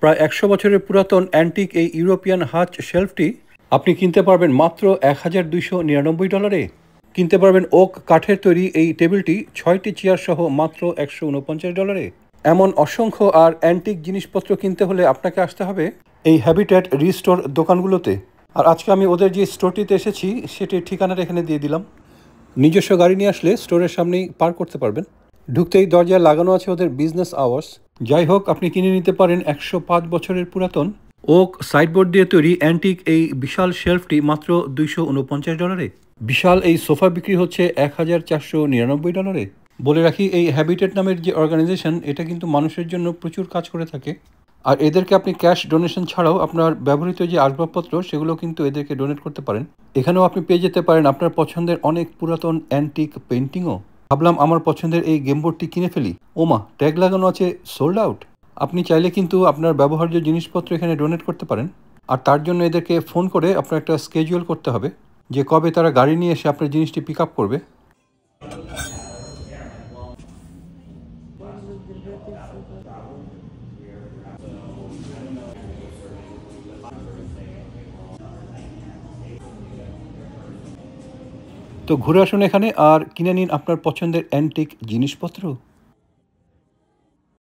প্রায় ১০০ বছরের পুরাতন অ্যান্টিক এই ইউরোপিয়ান হাচ শেলফটি আপনি কিনতে পারবেন মাত্র $১,২৯৯ কিনতে পারবেন ওক কাঠের তৈরি এই টেবিলটি ৬টি চেয়ার সহ মাত্র $১৪৯। এমন অসংখ্য আর অ্যান্টিক জিনিসপত্র কিনতে হলে আপনাকে আসতে হবে এই হ্যাবিট্যাট রিস্টোর দোকানগুলোতে। আর আজকে আমি ওদের যে স্টোরটিতে এসেছি সেটির ঠিকানাটা এখানে দিয়ে দিলাম। নিজস্ব গাড়ি নিয়ে আসলে স্টোরের সামনেই পার্ক করতে পারবেন। ঢুকতেই দরজায় লাগানো আছে ওদের বিজনেস আওয়ার্স। যাই হোক, আপনি কিনে নিতে পারেন ১০৫ বছরের পুরাতন ওক সাইডবোর্ড দিয়ে তৈরি অ্যান্টিক এই বিশাল শেলফটি মাত্র $২৪৯। বিশাল এই সোফা বিক্রি হচ্ছে $১,৪৯৯। বলে রাখি, এই হ্যাবিটেট নামের যে অর্গানাইজেশন, এটা কিন্তু মানুষের জন্য প্রচুর কাজ করে থাকে। আর এদেরকে আপনি ক্যাশ ডোনেশন ছাড়াও আপনার ব্যবহৃত যে আসবাবপত্র সেগুলো কিন্তু এদেরকে ডোনেট করতে পারেন। এখানেও আপনি পেয়ে যেতে পারেন আপনার পছন্দের অনেক পুরাতন অ্যান্টিক পেন্টিংও। ভাবলাম আমার পছন্দের এই গেমবোর্ডটি কিনে ফেলি। ওমা, ট্যাগ লাগানো আছে সোল্ড আউট। আপনি চাইলে কিন্তু আপনার ব্যবহার্য জিনিসপত্র এখানে ডোনেট করতে পারেন। আর তার জন্য এদেরকে ফোন করে আপনার একটা স্কেজুয়াল করতে হবে যে কবে তারা গাড়ি নিয়ে এসে আপনার জিনিসটি পিক আপ করবে। তো ঘুরে আসুন এখানে আর কিনে নিন আপনার পছন্দের অ্যান্টিক জিনিসপত্র।